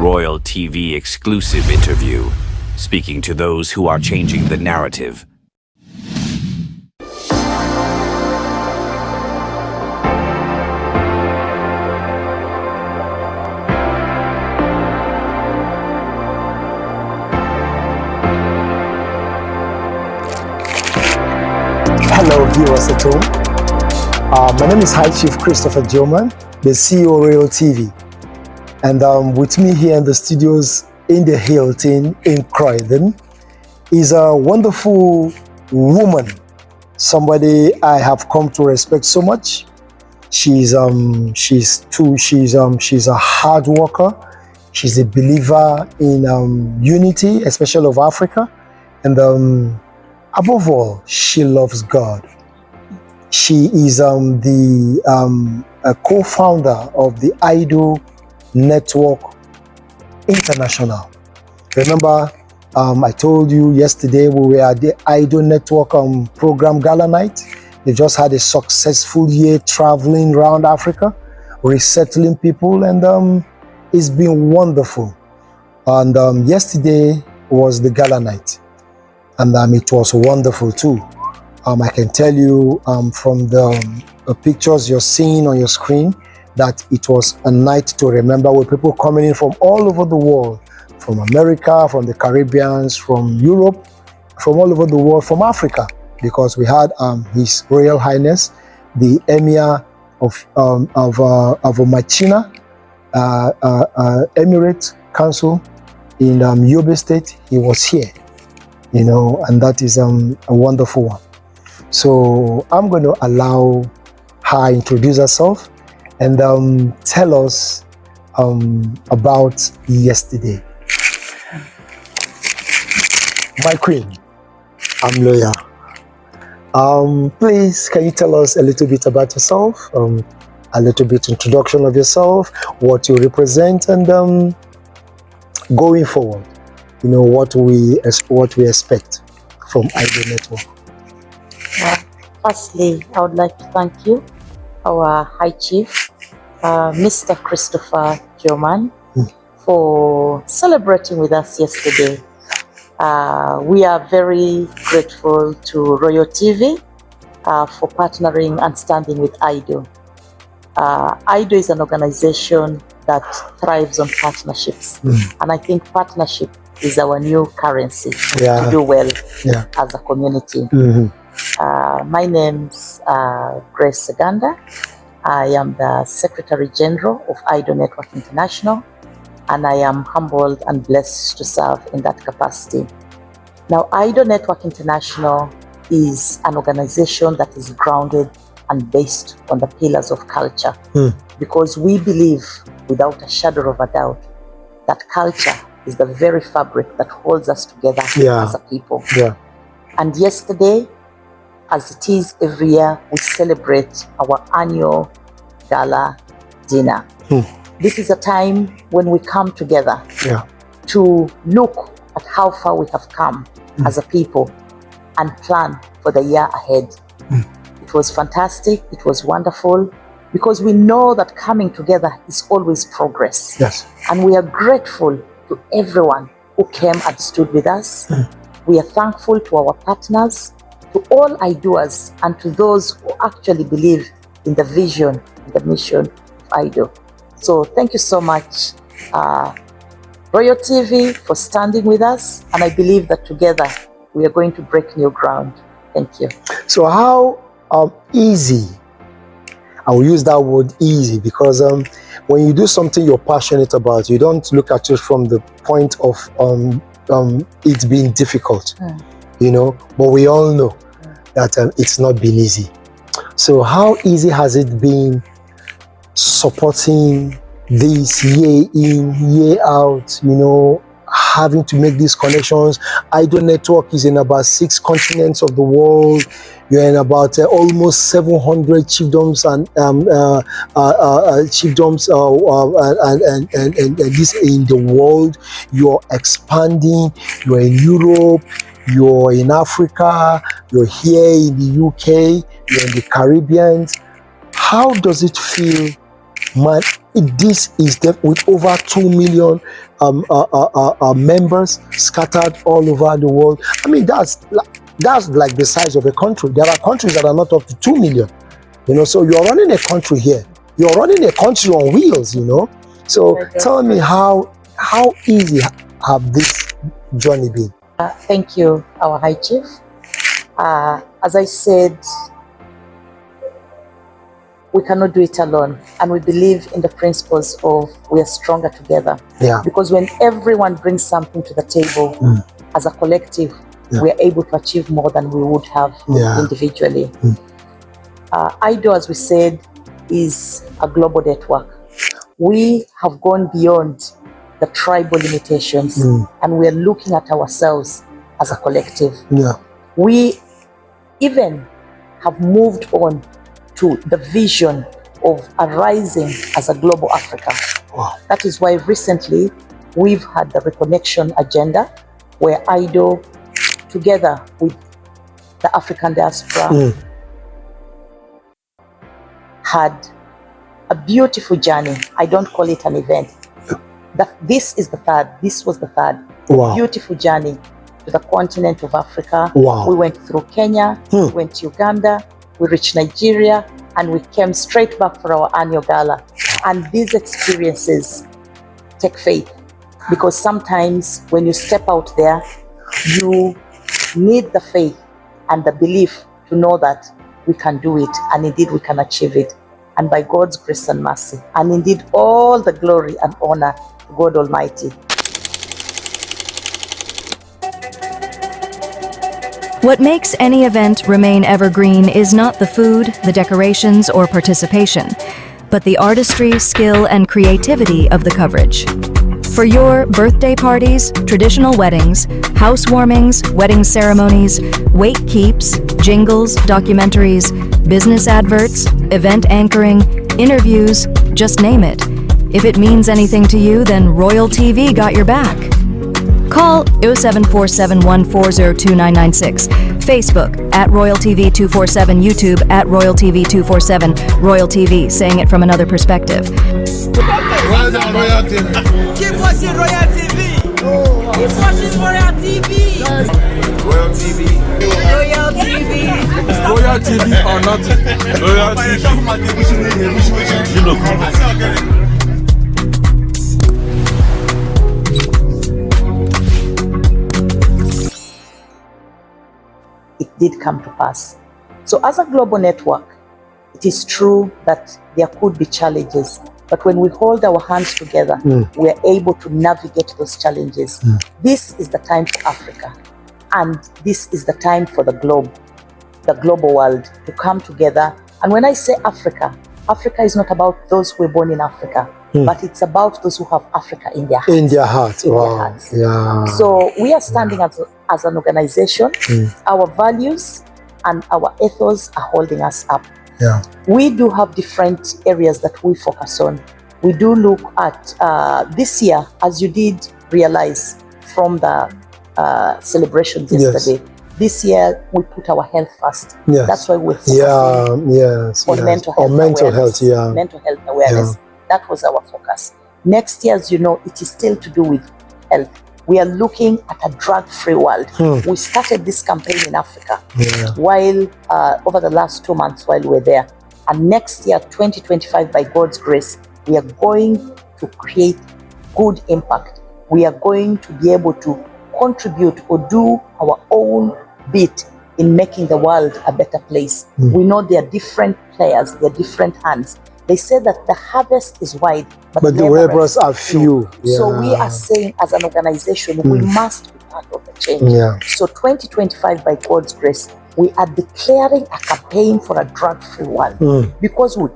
Royal TV exclusive interview, speaking to those who are changing the narrative. Hello viewers at home. My name is High Chief Christopher Geoman, the CEO of Royal TV. And with me here in the studios in the Hilton in Croydon is a wonderful woman, somebody I have come to respect so much. She's a hard worker. She's a believer in unity, especially of Africa. And above all, she loves God. She is a co-founder of the Idol Network International. Remember, I told you yesterday we were at the Idol Network program gala night. They just had a successful year traveling around Africa, resettling people, and it's been wonderful. And yesterday was the gala night, and it was wonderful too. I can tell you from the pictures you're seeing on your screen that it was a night to remember, with people coming in from all over the world, from America, from the Caribbean, from Europe, from all over the world, from Africa, because we had His Royal Highness, the Emir of Machina Emirate Council in Yobe State. He was here, you know, and that is a wonderful one. So I'm going to allow her introduce herself and tell us about yesterday. My queen, I'm loyal. Please, can you tell us a little bit about yourself? A little bit introduction of yourself, what you represent, and going forward, you know, what we expect from Idol Network. Firstly, I would like to thank you, our High Chief, Mr. Christopher Geoman, for celebrating with us yesterday. We are very grateful to Royal TV for partnering and standing with IDO. IDO is an organization that thrives on partnerships, and I think partnership is our new currency to do well as a community. My name's Grace Eganda. I am the Secretary General of IDO Network International, and I am humbled and blessed to serve in that capacity. Now, IDO Network International is an organization that is grounded and based on the pillars of culture, because we believe, without a shadow of a doubt, that culture is the very fabric that holds us together as a people. And yesterday, as it is every year, we celebrate our annual gala dinner. This is a time when we come together to look at how far we have come as a people and plan for the year ahead. It was fantastic. It was wonderful, because we know that coming together is always progress. And we are grateful to everyone who came and stood with us. We are thankful to our partners, to all IDOers, and to those who actually believe in the vision and the mission of IDO. So thank you so much, Royal TV, for standing with us, and I believe that together we are going to break new ground. Thank you. So how easy, I will use that word easy, because when you do something you're passionate about, you don't look at it from the point of it being difficult, you know, but we all know that it's not been easy. So how easy has it been supporting this year in, year out, you know, having to make these connections? Idol Network is in about 6 continents of the world. You're in about almost 700 chiefdoms and chiefdoms and this in the world. You're expanding. You're in Europe. You're in Africa. You're here in the UK. You're in the Caribbean. How does it feel Man, this is with over 2 million members scattered all over the world. I mean, that's like the size of a country. There are countries that are not up to 2 million. You know, so you're running a country here. You're running a country on wheels. You know, so tell me how easy have this journey been? Thank you, our High Chief. As I said, we cannot do it alone, and we believe in the principles of we are stronger together. Yeah. Because when everyone brings something to the table as a collective, we are able to achieve more than we would have individually. IDO, as we said, is a global network. We have gone beyond the tribal limitations, and we are looking at ourselves as a collective. Yeah. We even have moved on to the vision of arising as a global Africa. Wow. That is why recently we've had the reconnection agenda, where IDO, together with the African diaspora, had a beautiful journey. I don't call it an event. This was the third. Wow. Beautiful journey to the continent of Africa. Wow. We went through Kenya, we went to Uganda, we reached Nigeria, and we came straight back for our annual gala. And these experiences take faith, because sometimes when you step out there, you need the faith and the belief to know that we can do it, and indeed we can achieve it. And by God's grace and mercy, and indeed all the glory and honor to God Almighty. What makes any event remain evergreen is not the food, the decorations, or participation, but the artistry, skill, and creativity of the coverage. For your birthday parties, traditional weddings, housewarmings, wedding ceremonies, wake keeps, jingles, documentaries, business adverts, event anchoring, interviews, just name it. If it means anything to you, then Royal TV got your back. Call 074714029996, Facebook @RoyalTV247, YouTube @RoyalTV247, Royal TV, saying it from another perspective. Well done, Royal TV. Keep watching Royal TV. Keep watching Royal TV. Royal TV. Royal TV. Royal TV or nothing. Royal TV. It did come to pass. So as a global network, it is true that there could be challenges, but when we hold our hands together, we are able to navigate those challenges. This is the time for Africa, and this is the time for the global world to come together. And when I say Africa, Africa is not about those who were born in Africa, but it's about those who have Africa in their hearts. In their hearts. In Wow. their hearts. Yeah. So we are standing as an organization. Our values and our ethos are holding us up. Yeah. We do have different areas that we focus on. We do look at this year, as you did realize from the celebrations yesterday. This year we put our health first. Yes. That's why we're focusing on mental health awareness. Mental health awareness. That was our focus. Next year, as you know, it is still to do with health. We are looking at a drug-free world. We started this campaign in Africa while over the last 2 months while we're there. And next year, 2025, by God's grace, we are going to create good impact. We are going to be able to contribute or do our own bit in making the world a better place. We know there are different players, there are different hands. They say that the harvest is wide, but the laborers are few. So we are saying as an organization, we must be part of the change. So 2025, by God's grace, we are declaring a campaign for a drug-free world because we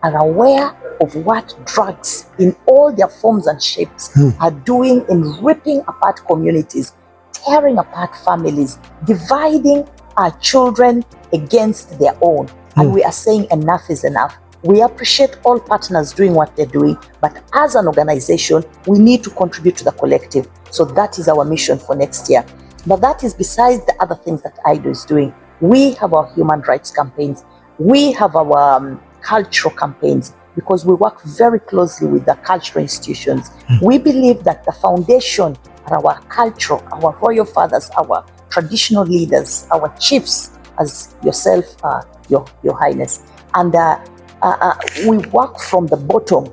are aware of what drugs in all their forms and shapes are doing in ripping apart communities, tearing apart families, dividing our children against their own. And we are saying enough is enough. We appreciate all partners doing what they're doing, but as an organization, we need to contribute to the collective. So that is our mission for next year. But that is besides the other things that IDO is doing. We have our human rights campaigns. We have our cultural campaigns. because we work very closely with the cultural institutions. We believe that the foundation and our culture, our royal fathers, our traditional leaders, our chiefs, as yourself, your Highness, and we work from the bottom, to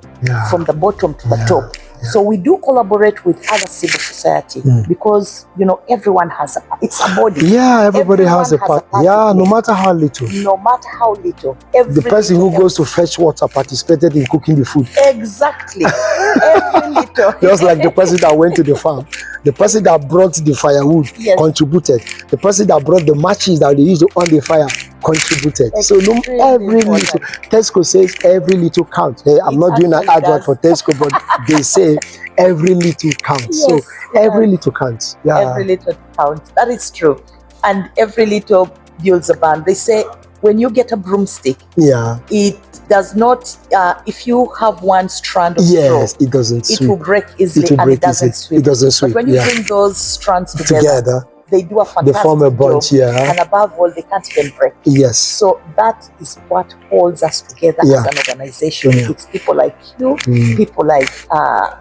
the top. So we do collaborate with other civil society because everyone has it's a body. Yeah, everybody has a part. Yeah, no matter how little. No matter how little. The person who goes to fetch water participated in cooking the food. Exactly. Every little. Just like the person that went to the farm. The person that brought the firewood contributed. The person that brought the matches that they used on the fire contributed. So every little. Tesco says every little counts. Hey, I'm not doing an advert for Tesco, but they say every little counts. So every little counts. Yeah. Every little counts. That is true. And every little builds a band. They say when you get a broomstick, it does not, if you have one strand of straw, it doesn't sweep. It will break easily and it doesn't sweep. It doesn't sweep. But when you bring those strands together, they do a fantastic they form a bunch, job. And above all, they can't even break. Yes. So that is what holds us together as an organization. It's people like you, people like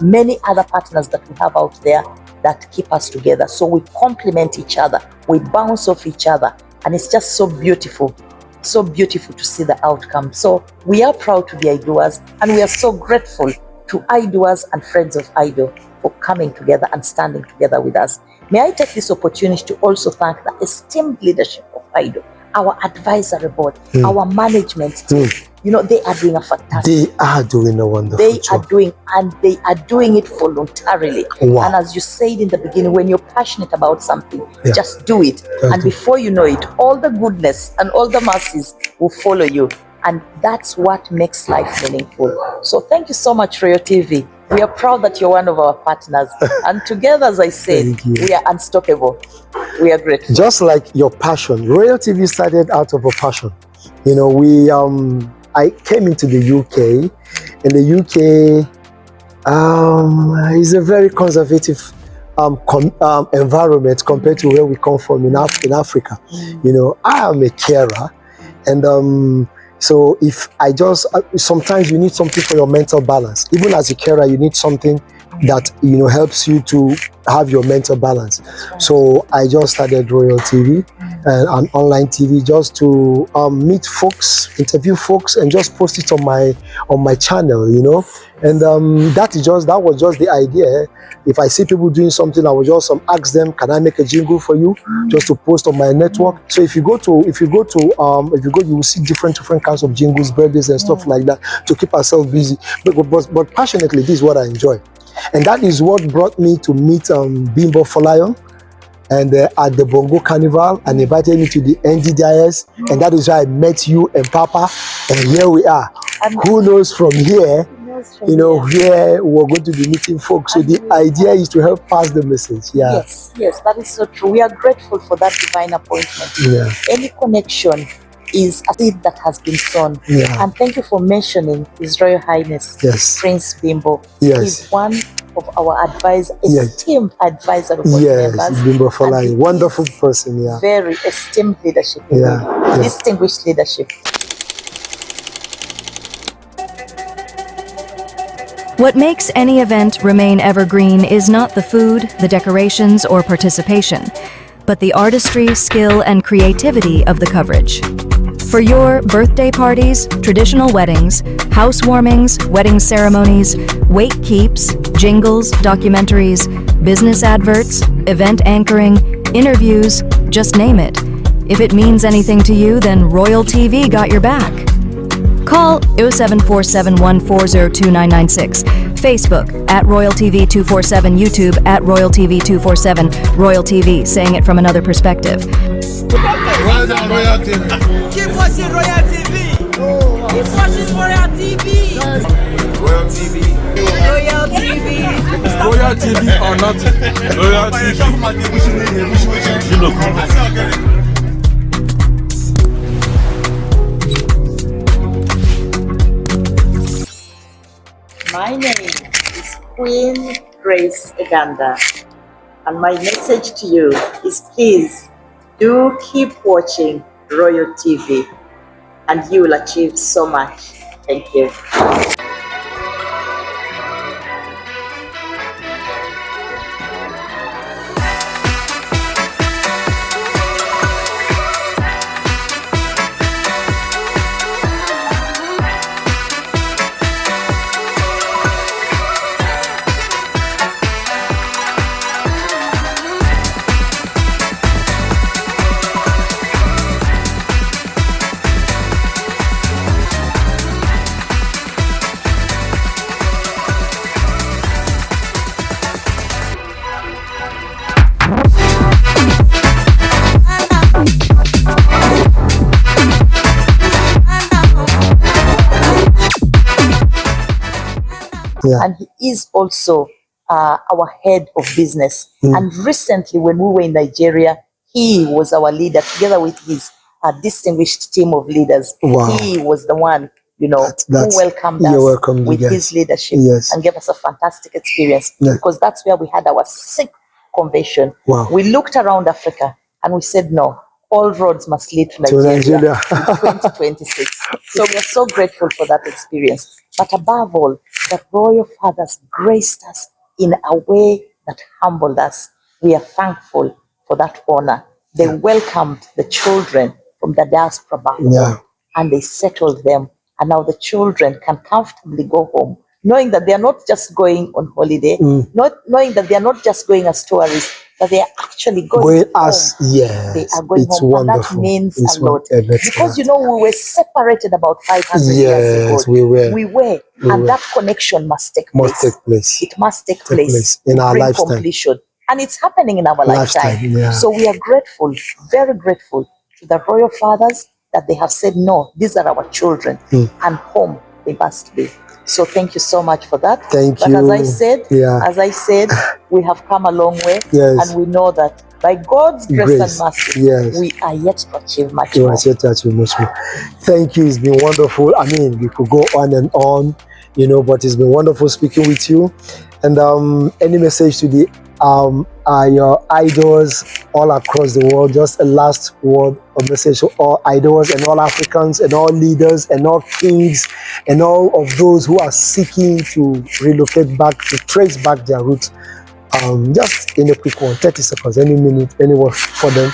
many other partners that we have out there that keep us together. So we complement each other, we bounce off each other, and it's just so beautiful. So beautiful to see the outcome. So we are proud to be Idoers, and we are so grateful to Idoers and friends of Ido for coming together and standing together with us. May I take this opportunity to also thank the esteemed leadership of Ido, our advisory board, our management team. They are doing a fantastic. They are doing a wonderful job. They are doing it voluntarily. Wow. And as you said in the beginning, when you're passionate about something, just do it. And before you know it, all the goodness and all the mercies will follow you. And that's what makes life meaningful. So thank you so much, Royal TV. We are proud that you're one of our partners. And together, as I said, we are unstoppable. We are grateful. Just like your passion, Royal TV started out of a passion. I came into the UK. In the UK, is a very conservative environment compared to where we come from in Africa. I am a carer, and so if I just sometimes you need something for your mental balance. Even as a carer, you need something that helps you to have your mental balance. So I just started Royal TV and an online TV just to meet folks, interview folks, and just post it on my channel, And that was just the idea. If I see people doing something, I will just ask them, can I make a jingle for you, just to post on my network? So if you go, you will see different kinds of jingles, birthdays, and stuff like that to keep ourselves busy. But passionately, this is what I enjoy. And that is what brought me to meet Bimbo Folayon and at the Bongo Carnival, and invited me to the NDDIS, and that is why I met you and Papa, and here we are. And who knows from here, where we're going to be meeting folks. So the idea is to help pass the message. Yes, that is so true. We are grateful for that divine appointment. Any connection is a seed that has been sown. And thank you for mentioning His Royal Highness Prince Bimbo. He's one of our esteemed advisor of members. Bimbo Folayon, wonderful person. Very esteemed leadership. Distinguished leadership. What makes any event remain evergreen is not the food, the decorations, or participation, but the artistry, skill, and creativity of the coverage. For your birthday parties, traditional weddings, housewarmings, wedding ceremonies, wake keeps, jingles, documentaries, business adverts, event anchoring, interviews, just name it. If it means anything to you, then Royal TV got your back. Call 074714029996. Facebook @RoyalTV247, YouTube @RoyalTV247. Royal TV, saying it from another perspective. Well done, Royal TV. Keep watching Royal TV. Keep watching Royal TV. Royal TV. Royal TV. Royal TV or nothing. Royal TV. My name is Queen Grace Eganda, and my message to you is please do keep watching Royal TV, and you will achieve so much. Thank you. Yeah. And he is also our head of business. And recently, when we were in Nigeria, he was our leader together with his distinguished team of leaders. Wow. He was the one, who welcomed you're us welcome, with you guys. his leadership Yes. and gave us a fantastic experience, Yeah. because that's where we had our sixth convention. Wow. We looked around Africa and we said, no, all roads must lead to Nigeria in 2026. So we are so grateful for that experience. But above all, the royal fathers graced us in a way that humbled us. We are thankful for that honor. They welcomed the children from the diaspora back home, and they settled them. And now the children can comfortably go home, knowing that they are not just going on holiday, not knowing that they are not just going as tourists, but they are actually going home. Yes, They are going it's home, wonderful. and that means It's a lot. Because we were separated about 500 years ago. Yes, we were. And that connection must take place. It must take place in to our bring lifetime. completion. And it's happening in our lifetime. Yeah. So we are grateful, very grateful to the royal fathers that they have said, no, these are our children, and home they must be. So thank you so much for that. Thank but you. As I said, we have come a long way, Yes. and we know that by God's grace and mercy, yes, we are yet to achieve much more. Thank you. It's been wonderful. I mean, we could go on and on, but it's been wonderful speaking with you. And any message to the your idols all across the world? Just a last word of message to all idols and all Africans and all leaders and all kings and all of those who are seeking to relocate back, to trace back their roots. Just in a quick one, 30 seconds, any minute, any word for them.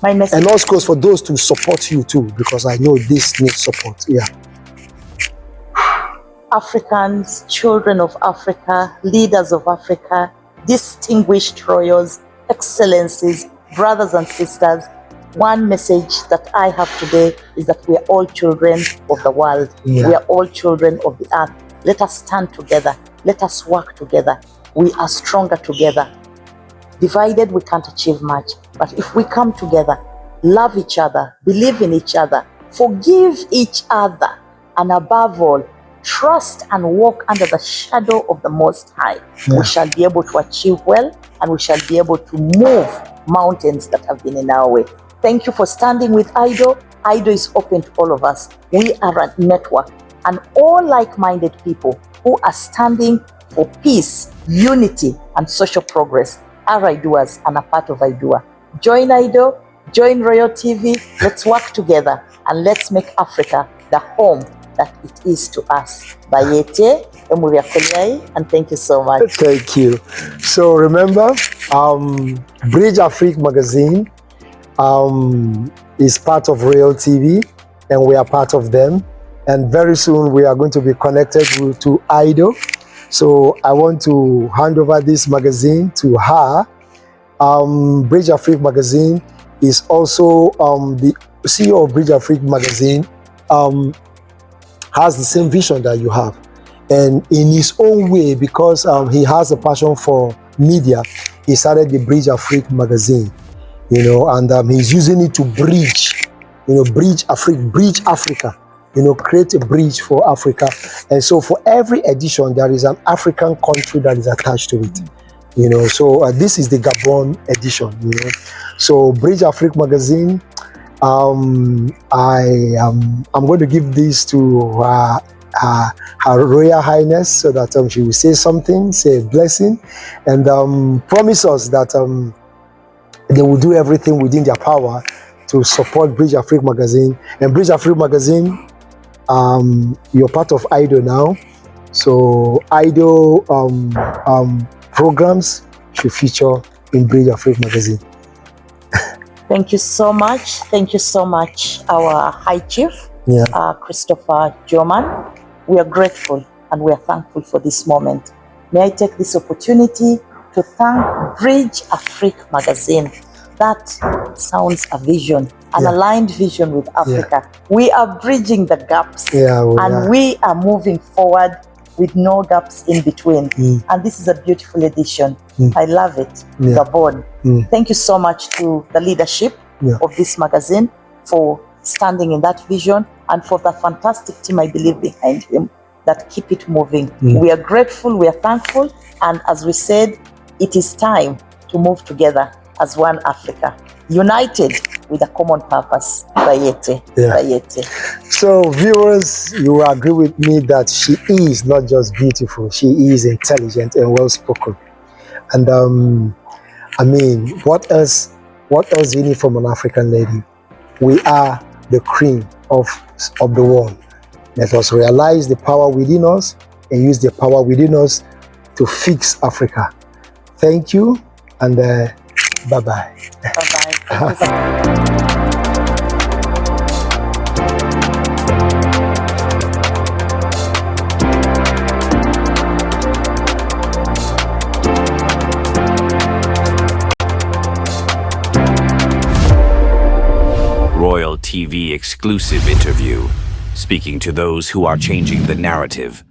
My message. And also goes for those to support you too, because I know this needs support. Yeah. Africans, children of Africa, leaders of Africa, distinguished royals, excellencies, brothers and sisters, one message that I have today is that we are all children of the world. Yeah. We are all children of the earth. Let us stand together. Let us work together. We are stronger together. Divided, we can't achieve much. But if we come together, love each other, believe in each other, forgive each other, and above all, trust and walk under the shadow of the Most High, we shall be able to achieve well, and we shall be able to move mountains that have been in our way. Thank you for standing with IDO. IDO is open to all of us. We are a network, and all like-minded people who are standing for peace, unity, and social progress are IDOers and a part of IDOA. Join IDO, join Royal TV. Let's work together, and let's make Africa the home that it is to us. Bayete, Emuria Koliai, and thank you so much. Thank you. So remember, Bridge Afrique magazine is part of Royal TV, and we are part of them. And very soon we are going to be connected to IDO. So I want to hand over this magazine to her. Bridge Afrique magazine is also the CEO of Bridge Afrique magazine. Has the same vision that you have, and in his own way, because he has a passion for media, he started the Bridge Afrique magazine, and he's using it to bridge, bridge Africa, create a bridge for Africa. And so for every edition, there is an African country that is attached to it, so this is the Gabon edition, So Bridge Afrique magazine, I'm going to give this to Her Royal Highness so that she will say something, say a blessing, and promise us that they will do everything within their power to support Bridge Afrique magazine. And Bridge Afrique magazine, you're part of IDO now. So IDO programs should feature in Bridge of Faith magazine. Thank you so much. Thank you so much, our High Chief, Christopher Geoman. We are grateful and we are thankful for this moment. May I take this opportunity to thank Bridge Afrique magazine. That sounds a vision, an aligned vision with Africa. We are bridging the gaps we are moving forward with no gaps in between. And this is a beautiful edition. I love it. The board. Thank you so much to the leadership of this magazine for standing in that vision and for the fantastic team I believe behind him that keep it moving. We are grateful, we are thankful, and as we said, it is time to move together as one Africa, united with a common purpose. Bayete, Bayete. So viewers, you will agree with me that she is not just beautiful, she is intelligent and well-spoken. And I mean, what else do you need from an African lady? We are the cream of the world. Let us realize the power within us and use the power within us to fix Africa. Thank you, and bye-bye. Bye-bye. Royal TV exclusive interview, speaking to those who are changing the narrative.